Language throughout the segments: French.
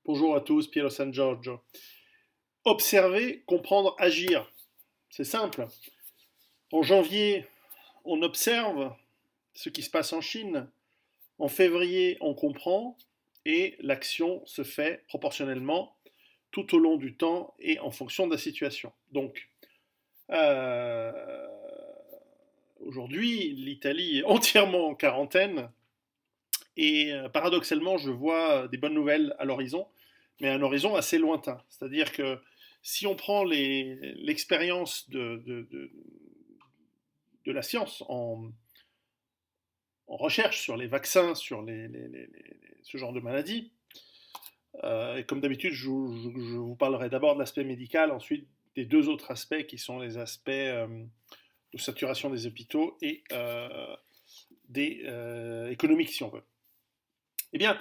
Bonjour à tous, Piero San Giorgio. Observer, comprendre, agir. C'est simple. En janvier, on observe ce qui se passe en Chine. En février, on comprend et l'action se fait proportionnellement tout au long du temps et en fonction de la situation. Donc, euh, aujourd'hui, l'Italie est entièrement en quarantaine et paradoxalement, je vois des bonnes nouvelles à l'horizon, mais à un horizon assez lointain. C'est-à-dire que si on prend l'expérience de la science en recherche sur les vaccins, sur ce genre de maladies, et comme d'habitude, je vous parlerai d'abord de l'aspect médical, ensuite des deux autres aspects qui sont les aspects de saturation des hôpitaux et économiques, si on veut. Eh bien,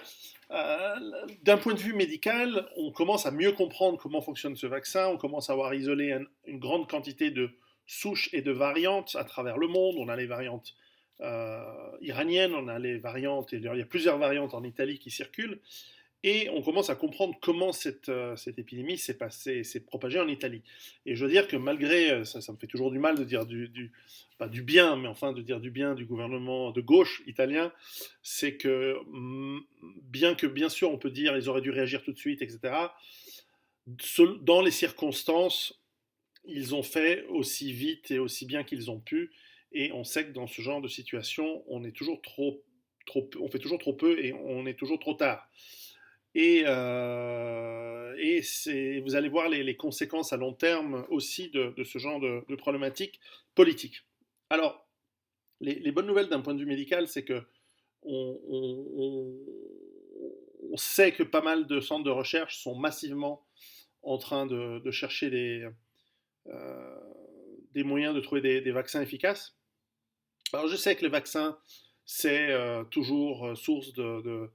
d'un point de vue médical, on commence à mieux comprendre comment fonctionne ce vaccin, on commence à avoir isolé une grande quantité de souches et de variantes à travers le monde. On a les variantes iraniennes, on a les variantes, et il y a plusieurs variantes en Italie qui circulent, et on commence à comprendre comment cette épidémie s'est propagée en Italie. Et je veux dire que malgré, ça me fait toujours du mal de dire pas du bien, mais enfin de dire du bien du gouvernement de gauche italien, c'est que bien que bien sûr on peut dire ils auraient dû réagir tout de suite, etc., dans les circonstances, ils ont fait aussi vite et aussi bien qu'ils ont pu, et on sait que dans ce genre de situation, on est toujours on fait toujours trop peu et on est toujours trop tard. Et vous allez voir les conséquences à long terme aussi de ce genre de problématiques politiques. Alors, les bonnes nouvelles d'un point de vue médical, c'est que on, on- on sait que pas mal de centres de recherche sont massivement en train de chercher euh, des moyens de trouver des vaccins efficaces. Alors, je sais que le vaccin, c'est toujours source de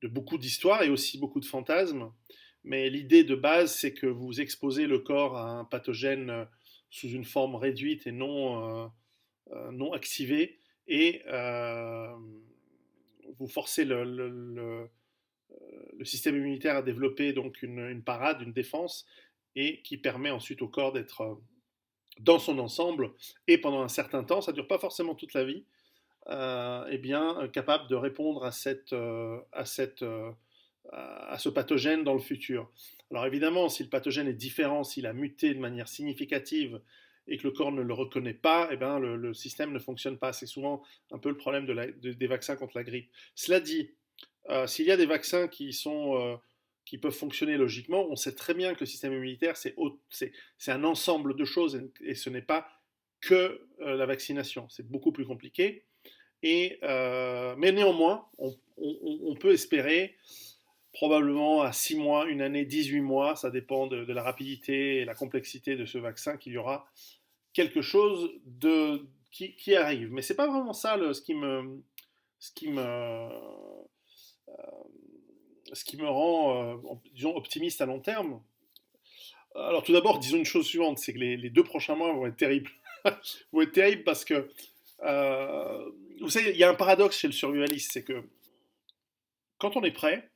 beaucoup d'histoires et aussi beaucoup de fantasmes. Mais l'idée de base, c'est que vous exposez le corps à un pathogène sous une forme réduite et non activée, et vous forcez le système immunitaire à développer donc une parade, une défense, et qui permet ensuite au corps d'être dans son ensemble, et pendant un certain temps, ça ne dure pas forcément toute la vie, eh bien, capable de répondre à ce pathogène dans le futur. Alors évidemment, si le pathogène est différent, s'il a muté de manière significative et que le corps ne le reconnaît pas, eh bien, le système ne fonctionne pas. C'est souvent un peu le problème des vaccins contre la grippe. Cela dit, s'il y a des vaccins qui peuvent fonctionner logiquement, on sait très bien que le système immunitaire, c'est un ensemble de choses, et ce n'est pas que la vaccination. C'est beaucoup plus compliqué. Mais néanmoins, on peut espérer probablement à 6 mois, une année, 18 mois, ça dépend de la rapidité et la complexité de ce vaccin, qu'il y aura quelque chose qui arrive. Mais c'est pas vraiment ça ce qui me, ce qui me rend, disons, optimiste à long terme. Alors tout d'abord, disons une chose suivante, c'est que les 2 prochains mois vont être terribles. Vont être terribles parce que, vous savez, il y a un paradoxe chez le survivaliste, c'est que quand on est prêt,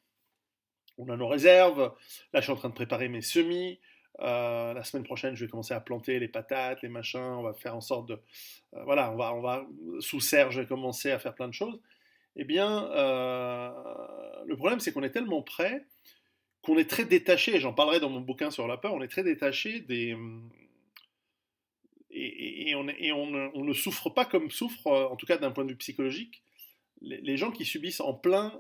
on a nos réserves. Là, je suis en train de préparer mes semis. La semaine prochaine, je vais commencer à planter les patates, les machins. On va faire en sorte de, voilà, sous serre, je vais commencer à faire plein de choses. Eh bien, le problème, c'est qu'on est tellement prêt qu'on est très détaché. J'en parlerai dans mon bouquin sur la peur. On est très détaché on ne souffre pas comme souffre, en tout cas d'un point de vue psychologique, les gens qui subissent en plein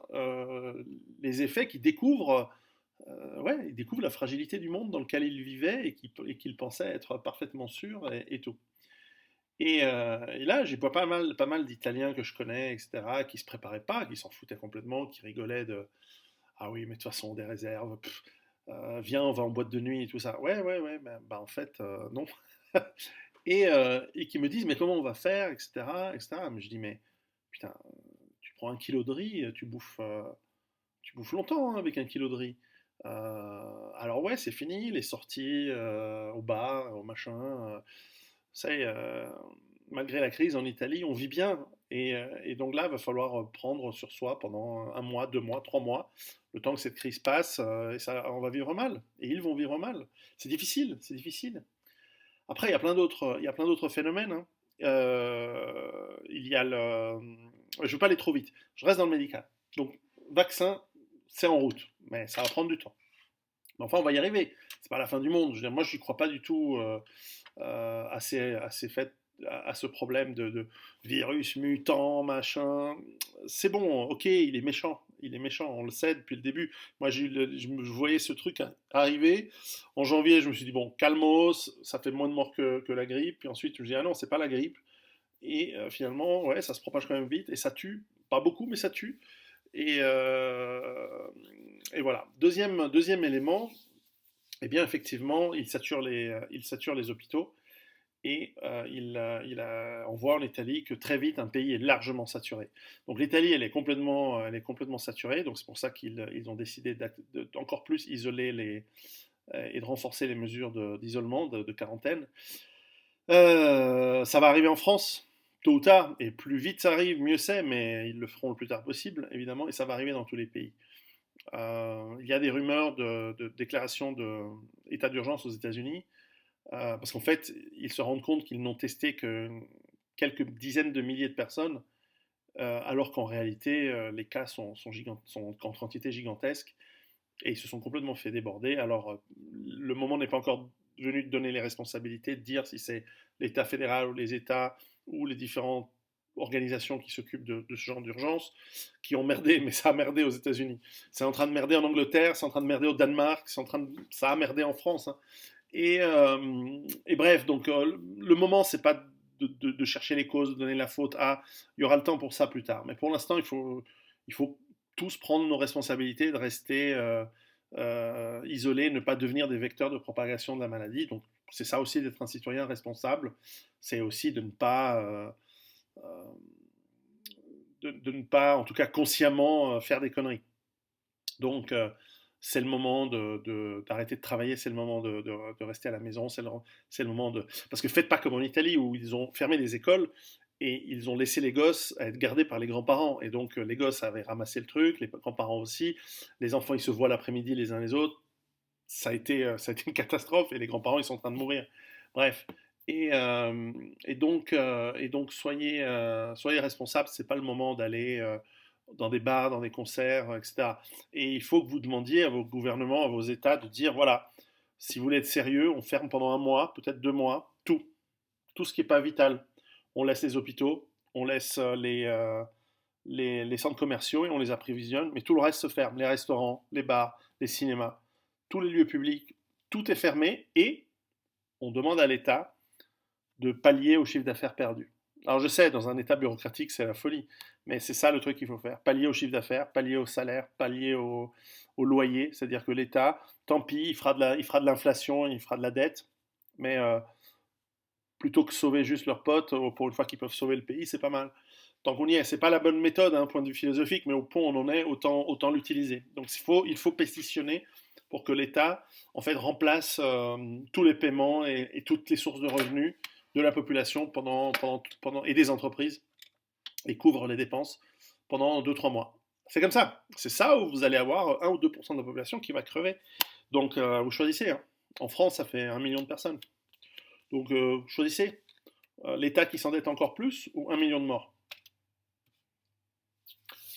les effets, qui découvrent, ouais, ils découvrent la fragilité du monde dans lequel ils vivaient et qu'ils pensaient être parfaitement sûrs et tout. Et là, j'ai pas mal d'Italiens que je connais, etc., qui se préparaient pas, qui s'en foutaient complètement, qui rigolaient de ah oui, mais de toute façon, des réserves, viens, on va en boîte de nuit et tout ça. Ouais, ouais, ouais, bah, en fait, non. Et qui me disent, mais comment on va faire, etc., etc. Mais je dis, mais putain, tu prends 1 kilo de riz, tu bouffes longtemps hein, avec 1 kilo de riz. Alors ouais, c'est fini, les sorties au bar, au machin. Ça y est, malgré la crise en Italie, on vit bien. Et donc là, il va falloir prendre sur soi pendant un mois, 2 mois, 3 mois, le temps que cette crise passe, et ça, on va vivre mal. Et ils vont vivre mal. C'est difficile, c'est difficile. Après, il y a plein d'autres phénomènes, hein. Il y a le... Je ne veux pas aller trop vite. Je reste dans le médical. Donc, vaccin, c'est en route, mais ça va prendre du temps. Mais enfin, on va y arriver. C'est pas la fin du monde. Je veux dire, moi, je n'y crois pas du tout à ce problème de virus mutant, machin. C'est bon, ok, il est méchant, on le sait depuis le début. Moi, je voyais ce truc arriver. En janvier, je me suis dit, bon, calmos, ça fait moins de morts que la grippe. Puis ensuite, je me dis, ah non, c'est pas la grippe. Et finalement, ouais, ça se propage quand même vite et ça tue. Pas beaucoup, mais ça tue. Et, euh, et voilà. Deuxième élément, eh bien, effectivement, il sature les hôpitaux. Et on voit en Italie que très vite un pays est largement saturé. Donc l'Italie, elle est complètement saturée. Donc c'est pour ça qu'ils ont décidé d'encore plus isoler et de renforcer les mesures d'isolement, de quarantaine. Ça va arriver en France, tôt ou tard, et plus vite ça arrive, mieux c'est, mais ils le feront le plus tard possible, évidemment, et ça va arriver dans tous les pays. Il y a des rumeurs de déclaration d'état d'urgence aux États-Unis. Parce qu'en fait, ils se rendent compte qu'ils n'ont testé que quelques dizaines de milliers de personnes, alors qu'en réalité, les cas sont en quantité gigantesque, et ils se sont complètement fait déborder. Alors, le moment n'est pas encore venu de donner les responsabilités, de dire si c'est l'État fédéral ou les États ou les différentes organisations qui s'occupent de ce genre d'urgence qui ont merdé, mais ça a merdé aux États-Unis. C'est en train de merder en Angleterre, c'est en train de merder au Danemark, ça a merdé en France, hein. Et bref, donc le moment, c'est pas de chercher les causes, de donner la faute à. Il y aura le temps pour ça plus tard. Mais pour l'instant, il faut tous prendre nos responsabilités, de rester isolés, ne pas devenir des vecteurs de propagation de la maladie. Donc c'est ça aussi d'être un citoyen responsable. C'est aussi de ne pas, euh, de ne pas, en tout cas consciemment, faire des conneries. Donc, c'est le moment d'arrêter de travailler, c'est le moment de rester à la maison, c'est le moment de... Parce que faites pas comme en Italie où ils ont fermé les écoles et ils ont laissé les gosses à être gardés par les grands-parents. Et donc, les gosses avaient ramassé le truc, les grands-parents aussi. Les enfants, ils se voient l'après-midi les uns les autres. Ça a été une catastrophe et les grands-parents, ils sont en train de mourir. Bref. Et donc soyez responsables, c'est pas le moment d'aller dans des bars, dans des concerts, etc. Et il faut que vous demandiez à vos gouvernements, à vos États de dire, voilà, si vous voulez être sérieux, on ferme pendant un mois, peut-être 2 mois, tout ce qui n'est pas vital. On laisse les hôpitaux, on laisse les centres commerciaux et on les approvisionne, mais tout le reste se ferme, les restaurants, les bars, les cinémas, tous les lieux publics, tout est fermé et on demande à l'État de pallier au chiffre d'affaires perdu. Alors je sais, dans un état bureaucratique, c'est la folie, mais c'est ça le truc qu'il faut faire. Pallier au chiffre d'affaires, pallier au salaire, pallier au loyer, c'est-à-dire que l'État, tant pis, il fera de l'inflation, il fera de la dette, mais plutôt que sauver juste leurs potes, pour une fois qu'ils peuvent sauver le pays, c'est pas mal. Tant qu'on y est, c'est pas la bonne méthode, hein, point de vue philosophique, mais au point où on en est, autant l'utiliser. Donc il faut pétitionner pour que l'État, en fait, remplace tous les paiements et toutes les sources de revenus de la population et des entreprises et couvre les dépenses pendant 2 3 mois. C'est comme ça. C'est ça où vous allez avoir 1 ou 2% de la population qui va crever. Donc vous choisissez, hein. En France, ça fait 1 million de personnes. Donc choisissez. L'État qui s'endette encore plus ou 1 million de morts.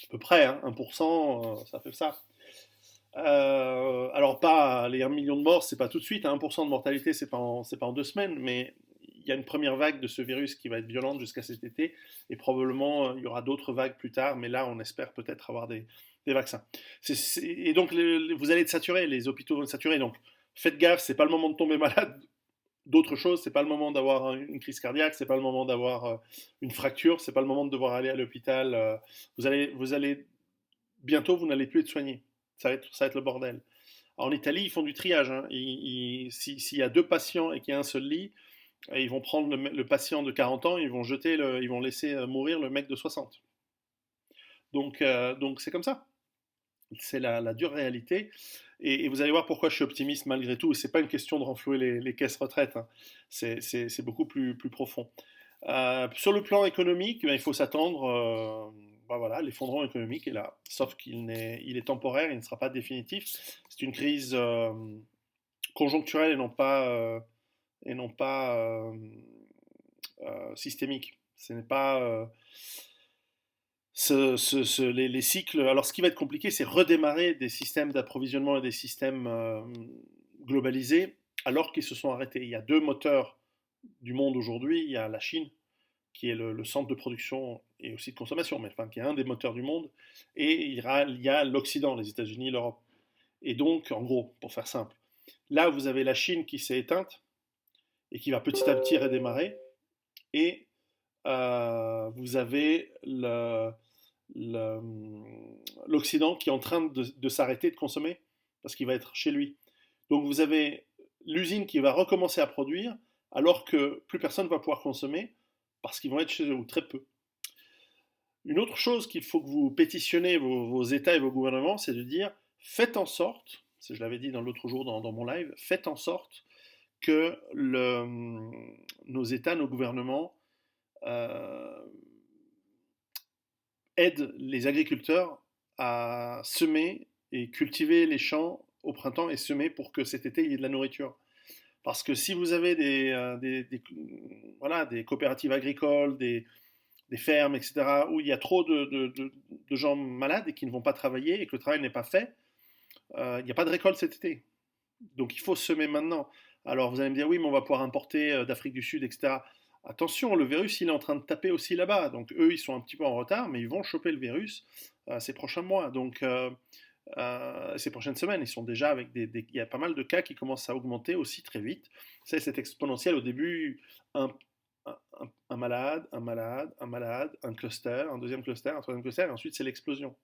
À peu près, hein, 1%, ça fait ça. Alors pas les 1 million de morts, c'est pas tout de suite, hein, 1% de mortalité, c'est pas en 2 semaines, mais il y a une première vague de ce virus qui va être violente jusqu'à cet été, et probablement il y aura d'autres vagues plus tard, mais là on espère peut-être avoir des vaccins. Et donc vous allez être saturé, les hôpitaux vont être saturés, donc faites gaffe, c'est pas le moment de tomber malade d'autres choses, c'est pas le moment d'avoir une crise cardiaque, c'est pas le moment d'avoir une fracture, c'est pas le moment de devoir aller à l'hôpital. Vous allez bientôt, vous n'allez plus être soigné. Ça va être le bordel. Alors, en Italie, ils font du triage, hein. S'il y a 2 patients et qu'il y a un seul lit, ils vont prendre le patient de 40 ans, ils vont laisser mourir le mec de 60. Donc c'est comme ça. C'est la dure réalité. Et vous allez voir pourquoi je suis optimiste malgré tout. Et c'est pas une question de renflouer les caisses retraite, hein. C'est beaucoup plus profond. Sur le plan économique, ben, il faut s'attendre, ben voilà, l'effondrement économique est là, sauf il est temporaire, il ne sera pas définitif. C'est une crise conjoncturelle et non pas systémique. Ce n'est pas les cycles. Alors, ce qui va être compliqué, c'est redémarrer des systèmes d'approvisionnement et des systèmes globalisés alors qu'ils se sont arrêtés. Il y a deux moteurs du monde aujourd'hui. Il y a la Chine, qui est le centre de production et aussi de consommation, mais enfin, qui est un des moteurs du monde, et il y a l'Occident, les États-Unis, l'Europe. Et donc, en gros, pour faire simple, là, vous avez la Chine qui s'est éteinte et qui va petit à petit redémarrer, et vous avez l'Occident qui est en train de s'arrêter de consommer parce qu'il va être chez lui. Donc vous avez l'usine qui va recommencer à produire alors que plus personne va pouvoir consommer parce qu'ils vont être chez eux ou très peu. Une autre chose qu'il faut que vous pétitionnez vos États et vos gouvernements, c'est de dire faites en sorte, je l'avais dit dans l'autre jour dans mon live, faites en sorte que nos États, nos gouvernements euh, aide les agriculteurs à semer et cultiver les champs au printemps et semer pour que cet été il y ait de la nourriture. Parce que si vous avez voilà, des coopératives agricoles, des fermes, etc., où il y a trop de gens malades et qui ne vont pas travailler et que le travail n'est pas fait, il n'y a pas de récolte cet été. Donc il faut semer maintenant. Alors vous allez me dire, oui, mais on va pouvoir importer d'Afrique du Sud, etc. Attention, le virus, il est en train de taper aussi là-bas. Donc eux, ils sont un petit peu en retard, mais ils vont choper le virus ces prochains mois. Donc ces prochaines semaines, ils sont déjà avec il y a pas mal de cas qui commencent à augmenter aussi très vite. C'est exponentiel. Au début, un, un malade, un malade, un malade, un cluster, un deuxième cluster, un troisième cluster, et ensuite c'est l'explosion.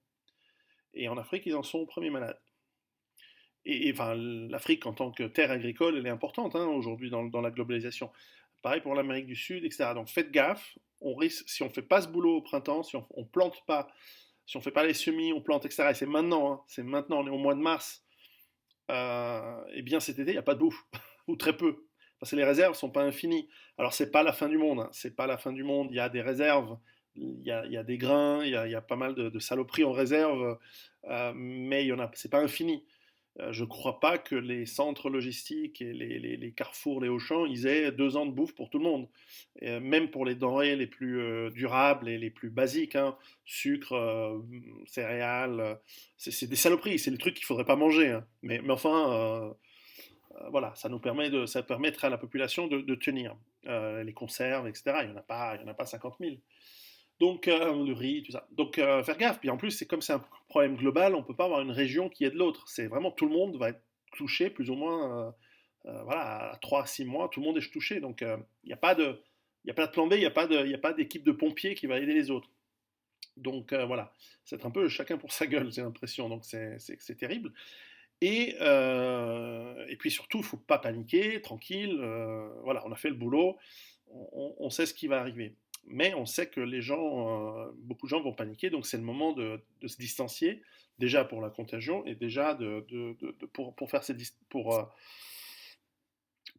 Et en Afrique, ils en sont au premier malade. Et enfin, l'Afrique en tant que terre agricole, elle est importante hein, aujourd'hui dans la globalisation. Pareil pour l'Amérique du Sud, etc. Donc faites gaffe, on risque, si on ne fait pas ce boulot au printemps, si on ne plante pas, si on ne fait pas les semis, on plante, etc. Et c'est maintenant, on est au mois de mars, et bien cet été, il n'y a pas de bouffe, ou très peu, parce que les réserves ne sont pas infinies. Alors c'est pas la fin du monde, hein, c'est pas la fin du monde, il y a des réserves, il y a des grains, il y a pas mal de saloperies en réserve, mais il y en a, c'est pas infini. Je ne crois pas que les centres logistiques et les carrefours, les Auchan, ils aient 2 ans de bouffe pour tout le monde. Et même pour les denrées les plus durables et les plus basiques, hein, sucre, céréales, c'est des saloperies, c'est des trucs qu'il ne faudrait pas manger. Hein. Mais enfin, voilà, ça permettrait à la population de tenir. Les conserves, etc., il y en a pas 50 000. Donc, le riz, tout ça. Donc, faire gaffe. Puis en plus, c'est comme c'est un problème global, on ne peut pas avoir une région qui aide l'autre. C'est vraiment tout le monde va être touché, plus ou moins, voilà, à 3 à 6 mois, tout le monde est touché. Donc, il n'y a pas de. Il n'y a pas de plan B, il n'y a pas d'équipe de pompiers qui va aider les autres. Donc voilà, c'est un peu chacun pour sa gueule, j'ai l'impression. Donc c'est terrible. Et puis surtout, il ne faut pas paniquer, tranquille. Voilà, on a fait le boulot, on sait ce qui va arriver. Mais on sait que beaucoup de gens vont paniquer, donc c'est le moment de se distancier, déjà pour la contagion et déjà pour faire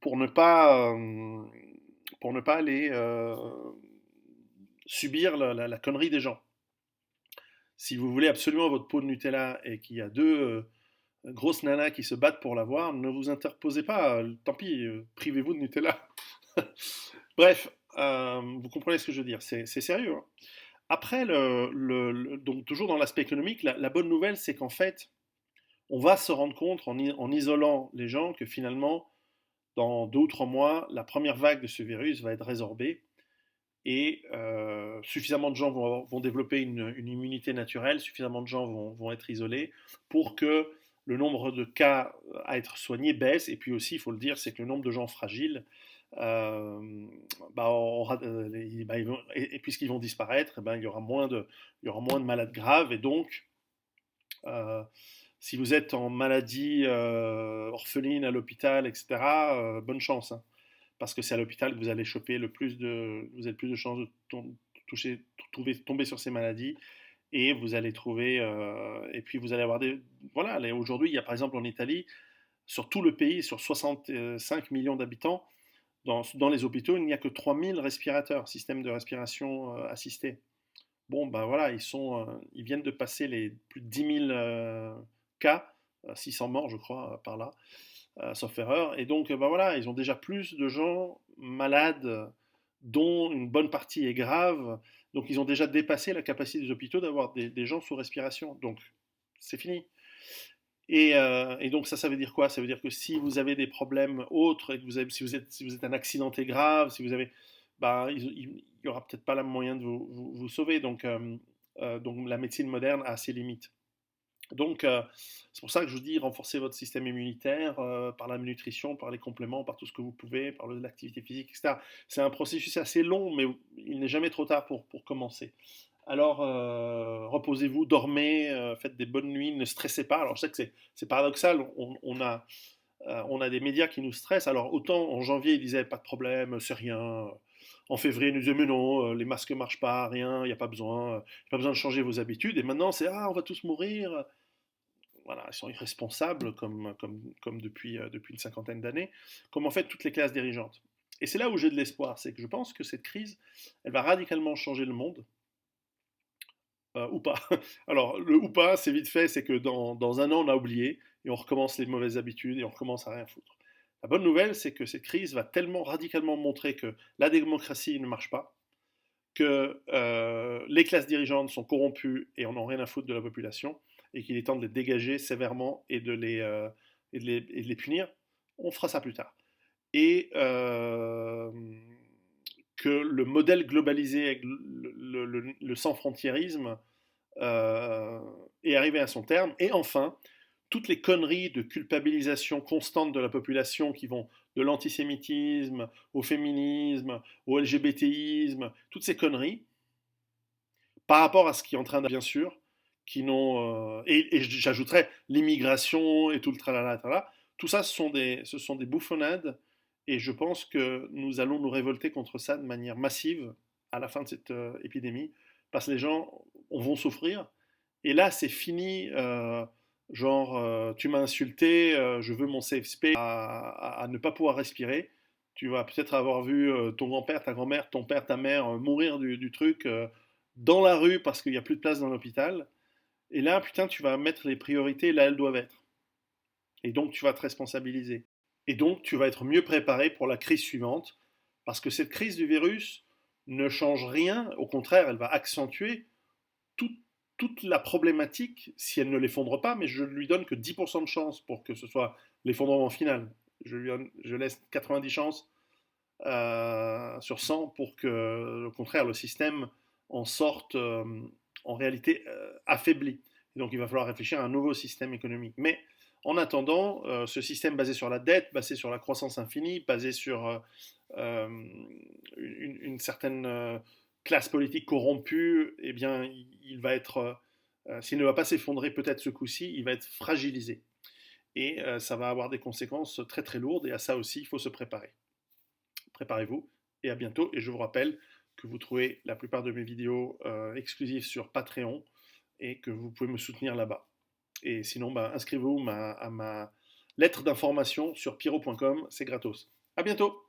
pour ne pas pour ne pas aller subir la connerie des gens. Si vous voulez absolument votre pot de Nutella et qu'il y a deux grosses nanas qui se battent pour l'avoir, ne vous interposez pas, tant pis, privez-vous de Nutella. Bref, vous comprenez ce que je veux dire, c'est sérieux. Hein. Après, donc toujours dans l'aspect économique, la bonne nouvelle, c'est qu'en fait, on va se rendre compte en isolant les gens que finalement, dans 2 ou 3 mois, la première vague de ce virus va être résorbée et suffisamment de gens vont développer une immunité naturelle, suffisamment de gens vont être isolés pour que le nombre de cas à être soignés baisse. Et puis aussi, il faut le dire, c'est que le nombre de gens fragiles, et puisqu'ils vont disparaître, eh ben, il y aura moins de malades graves. Et donc, euh, si vous êtes en maladie orpheline à l'hôpital, etc., bonne chance. Hein parce que c'est à l'hôpital que vous allez choper vous avez le plus de chances de toucher, tomber sur ces maladies et vous allez trouver, et puis vous allez avoir voilà, aujourd'hui il y a par exemple en Italie, sur tout le pays, sur 65 millions d'habitants, dans les hôpitaux, il n'y a que 3000 respirateurs, systèmes de respiration assistée. Bon, ben voilà, ils viennent de passer les plus de 10 000 cas, 600 morts, je crois, par là, sauf erreur. Et donc, ben voilà, ils ont déjà plus de gens malades, dont une bonne partie est grave. Donc, ils ont déjà dépassé la capacité des hôpitaux d'avoir des gens sous respiration. Donc, c'est fini. Et donc ça veut dire quoi? Ça veut dire que si vous avez des problèmes autres et que si vous êtes un accidenté grave, si vous avez, bah, il y aura peut-être pas le moyen de vous sauver. Donc la médecine moderne a ses limites. Donc c'est pour ça que je vous dis renforcer votre système immunitaire par la nutrition, par les compléments, par tout ce que vous pouvez, par l'activité physique, etc. C'est un processus assez long, mais il n'est jamais trop tard pour commencer. Alors, reposez-vous, dormez, faites des bonnes nuits, ne stressez pas. Alors, je sais que c'est paradoxal, on a des médias qui nous stressent. Alors, autant en janvier, ils disaient pas de problème, c'est rien. En février, ils nous disaient mais non, les masques marchent pas, rien, il n'y a pas besoin de changer vos habitudes. Et maintenant, c'est ah, on va tous mourir. Voilà, ils sont irresponsables comme depuis une cinquantaine d'années, comme en fait toutes les classes dirigeantes. Et c'est là où j'ai de l'espoir, c'est que je pense que cette crise, elle va radicalement changer le monde. Ou pas. Alors, le ou pas, c'est vite fait, c'est que dans un an, on a oublié et on recommence les mauvaises habitudes et on recommence à rien foutre. La bonne nouvelle, c'est que cette crise va tellement radicalement montrer que la démocratie ne marche pas, que les classes dirigeantes sont corrompues et on n'a rien à foutre de la population, et qu'il est temps de les dégager sévèrement et de les punir. On fera ça plus tard. Et que le modèle globalisé avec le sans-frontiérisme est arrivé à son terme. Et enfin, toutes les conneries de culpabilisation constante de la population qui vont de l'antisémitisme au féminisme, au LGBTisme, toutes ces conneries, par rapport à ce qui est en train de, bien sûr, qui n'ont, et j'ajouterais l'immigration et tout le tralala, tralala, tout ça, ce sont des bouffonnades, et je pense que nous allons nous révolter contre ça de manière massive à la fin de cette épidémie, parce que les gens vont souffrir, et là, c'est fini, genre, tu m'as insulté, je veux mon safe space, à ne pas pouvoir respirer. Tu vas peut-être avoir vu ton grand-père, ta grand-mère, ton père, ta mère mourir du truc dans la rue parce qu'il n'y a plus de place dans l'hôpital. Et là, putain, tu vas mettre les priorités là elles doivent être. Et donc, tu vas te responsabiliser. Et donc, tu vas être mieux préparé pour la crise suivante, parce que cette crise du virus ne change rien, au contraire, elle va accentuer tout- toute la problématique si elle ne l'effondre pas, mais je lui donne que 10% de chance pour que ce soit l'effondrement final. Je laisse 90 chances sur 100 pour que, au contraire, le système en sorte en réalité affaibli. Et donc il va falloir réfléchir à un nouveau système économique. Mais en attendant, ce système basé sur la dette, basé sur la croissance infinie, basé sur une certaine classe politique corrompue, eh bien, il va être, s'il ne va pas s'effondrer peut-être ce coup-ci, il va être fragilisé. Et ça va avoir des conséquences très très lourdes, et à ça aussi, il faut se préparer. Préparez-vous, et à bientôt. Et je vous rappelle que vous trouvez la plupart de mes vidéos exclusives sur Patreon, et que vous pouvez me soutenir là-bas. Et sinon, bah, inscrivez-vous à ma lettre d'information sur Piro.com, c'est gratos. À bientôt!